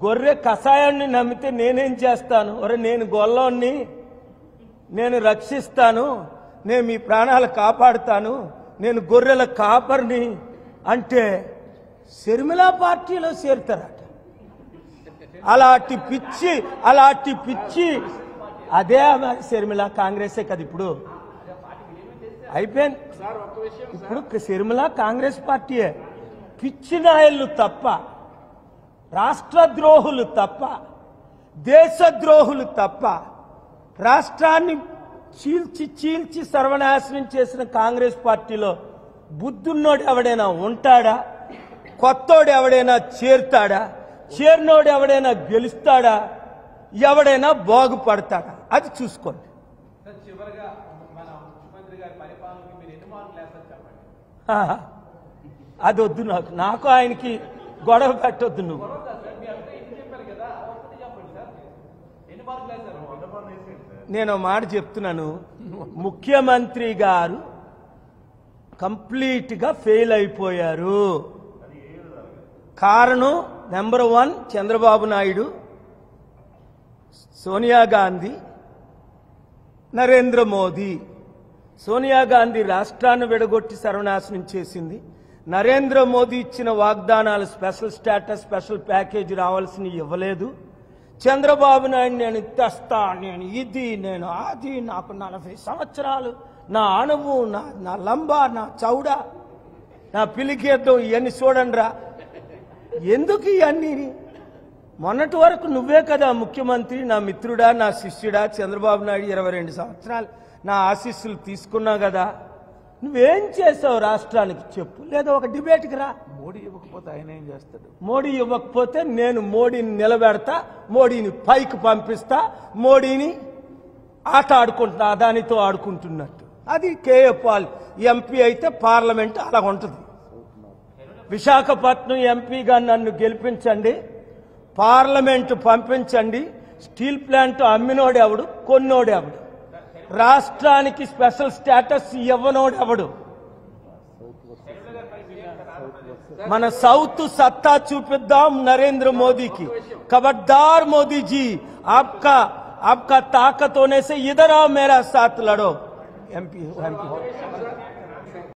గొర్రె కషాయాన్ని నమ్మితే నేనేం చేస్తాను? ఒరే నేను గొల్లోని, నేను రక్షిస్తాను, నేను మీ ప్రాణాలు కాపాడుతాను, నేను గొర్రెల కాపర్ని అంటే శర్మిలా పార్టీలో చేరుతారట. అలాంటి పిచ్చి అదే శర్మిల కాంగ్రెసే కదా ఇప్పుడు అయిపోయింది. ఇప్పుడు శర్మిల కాంగ్రెస్ పార్టీయే. పిచ్చి నాయళ్ళు తప్ప, రాష్ట్రద్రోహులు తప్ప, దేశద్రోహులు తప్ప, రాష్ట్రాన్ని చీల్చి సర్వనాశనం చేసిన కాంగ్రెస్ పార్టీలో బుద్ధున్నోడు ఎవడైనా ఉంటాడా? కొత్తోడు ఎవడైనా చేరుతాడా? చేరినోడు ఎవడైనా గెలుస్తాడా? ఎవడైనా బాగుపడతాడా? అది చూసుకోండి. అది వద్దు, నాకు ఆయనకి గొడవ పెట్టొద్దు. నువ్వు నేను మాట చెప్తున్నాను, ముఖ్యమంత్రి గారు కంప్లీట్గా ఫెయిల్ అయిపోయారు. కారణం నెంబర్ 1 చంద్రబాబు నాయుడు, సోనియా గాంధీ, నరేంద్ర మోదీ. సోనియా గాంధీ రాష్ట్రాన్ని విడగొట్టి సర్వనాశనం చేసింది. నరేంద్ర మోదీ ఇచ్చిన వాగ్దానాలు స్పెషల్ స్టేటస్, స్పెషల్ ప్యాకేజ్ రావాల్సినవి ఇవ్వలేదు. చంద్రబాబు నాయుడు నేను తెస్తా, నేను ఇది, నేను అది, నాకు 40 సంవత్సరాలు, నా అణువు, నా లంబా, నా చౌడ, నా పిలికేద్దాం, ఇవన్నీ చూడండిరా. ఎందుకు ఇవన్నీ? మొన్నటి వరకు నువ్వే కదా ముఖ్యమంత్రి, నా మిత్రుడా, నా శిష్యుడా. చంద్రబాబు నాయుడు 22 సంవత్సరాలు నా ఆశీస్సులు తీసుకున్నావు కదా. నువ్వేం చేసావు రాష్ట్రానికి చెప్పు, లేదా ఒక డిబేట్కి రా. మోడీ ఇవ్వకపోతే ఆయన ఏం చేస్తాడు? మోడీ ఇవ్వకపోతే నేను మోడీని నిలబెడతా, మోడీని పైకి పంపిస్తా, మోడీని ఆట ఆడుకుంటున్నా, అదానితో ఆడుకుంటున్నట్టు. అది కేఏ పాల్ ఎంపీ అయితే పార్లమెంట్ అలా ఉంటుంది. విశాఖపట్నం ఎంపీగా నన్ను గెలిపించండి, పార్లమెంటు పంపించండి. స్టీల్ ప్లాంట్ అమ్మినోడెవడు, కొన్నోడెవడు? రాష్ట్రానికి స్పెషల్ స్టేటస్ ఇవ్వనోడెవడు? మన సౌత్ సత్తా చూపిద్దాం నరేంద్ర మోదీకి. खबरदार मोदी जी, आपका ताकत होने से इधर आओ, मेरा साथ लड़ो. एमपी